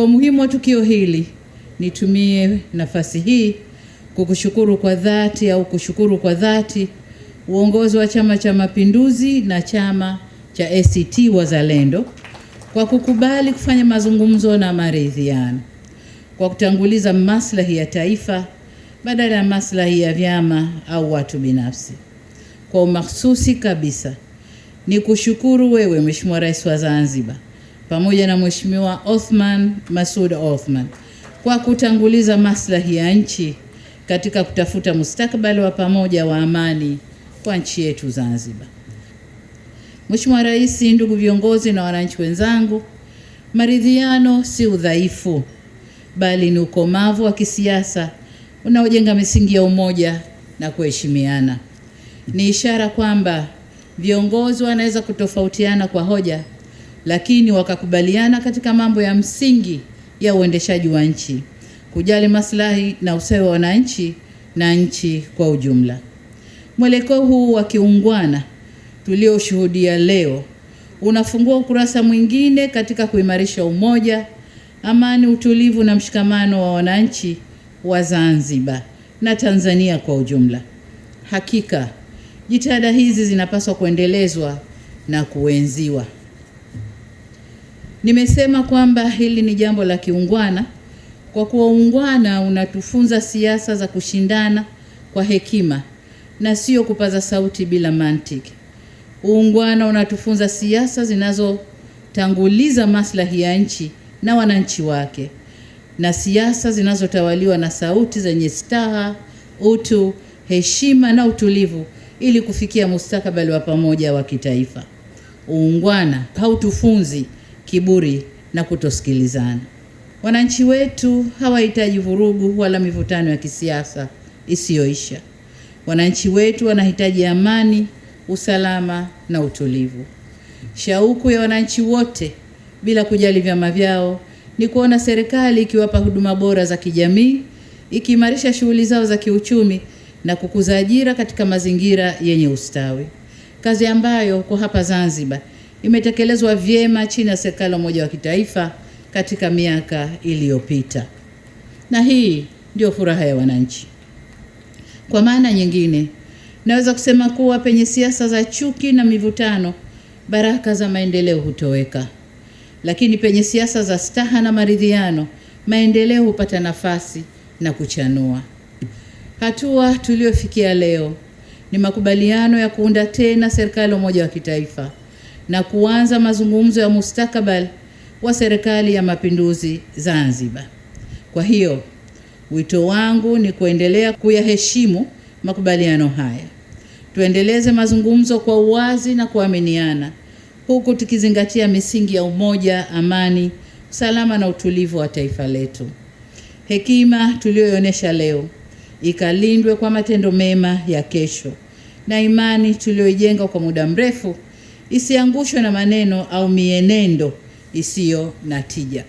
Kwa umuhimu wa tukio hili, nitumie nafasi hii kushukuru kwa dhati uongozi wa Chama cha Mapinduzi na chama cha ACT Wazalendo kwa kukubali kufanya mazungumzo na maridhiano, kwa kutanguliza maslahi ya taifa badala ya maslahi ya vyama au watu binafsi. Kwa umakhususi kabisa ni kushukuru wewe Mheshimiwa Rais wa Zanzibar pamoja na Mheshimiwa Othman Masoud Othman kwa kutanguliza maslahi ya nchi katika kutafuta mustakabali wa pamoja wa amani kwa nchi yetu Zanzibar. Mheshimiwa Rais, ndugu viongozi na wananchi wenzangu, maridhiano si udhaifu bali ni ukomavu wa kisiasa unaojenga misingi ya umoja na kuheshimiana. Ni ishara kwamba viongozi wanaweza kutofautiana kwa hoja, lakini wakakubaliana katika mambo ya msingi ya uendeshaji wa nchi, kujali maslahi na usawa wa wananchi na nchi kwa ujumla. Mwelekeo huu wa kiungwana tulioshuhudia leo unafungua ukurasa mwingine katika kuimarisha umoja, amani, utulivu na mshikamano wa wananchi wa Zanzibar na Tanzania kwa ujumla. Hakika jitihada hizi zinapaswa kuendelezwa na kuenziwa. Nimesema kwamba hili ni jambo la kiungwana kwa kuwa uungwana unatufunza siasa za kushindana kwa hekima na sio kupaza sauti bila mantiki. Uungwana unatufunza siasa zinazotanguliza maslahi ya nchi na wananchi wake, na siasa zinazotawaliwa na sauti zenye staha, utu, heshima na utulivu ili kufikia mustakabali wa pamoja wa kitaifa. Uungwana hautufunzi kiburi na kutosikilizana. Wananchi wetu hawahitaji vurugu wala mivutano ya kisiasa isiyoisha. Wananchi wetu wanahitaji amani, usalama na utulivu. Shauku ya wananchi wote bila kujali vyama vyao ni kuona serikali ikiwapa huduma bora za kijamii, ikiimarisha shughuli zao za kiuchumi na kukuza ajira katika mazingira yenye ustawi. Kazi ambayo kwa hapa Zanzibar imetekelezwa vyema chini ya serikali ya umoja wa kitaifa katika miaka iliyopita. Na hii ndio furaha ya wananchi. Kwa maana nyingine, naweza kusema kuwa penye siasa za chuki na mivutano, baraka za maendeleo hutoweka. Lakini penye siasa za staha na maridhiano, maendeleo hupata nafasi na kuchanua. Hatua tuliofikia leo ni makubaliano ya kuunda tena serikali ya umoja wa kitaifa na kuanza mazungumzo ya mustakabali wa serikali ya mapinduzi Zanzibar. Kwa hiyo, wito wangu ni kuendelea kuyaheshimu makubaliano haya. Tuendeleze mazungumzo kwa uwazi na kuaminiana, huku tukizingatia misingi ya umoja, amani, usalama na utulivu wa taifa letu. Hekima tuliyoonyesha leo ikalindwe kwa matendo mema ya kesho, na imani tuliyoijenga kwa muda mrefu isiangushwe na maneno au mienendo isiyo na tija.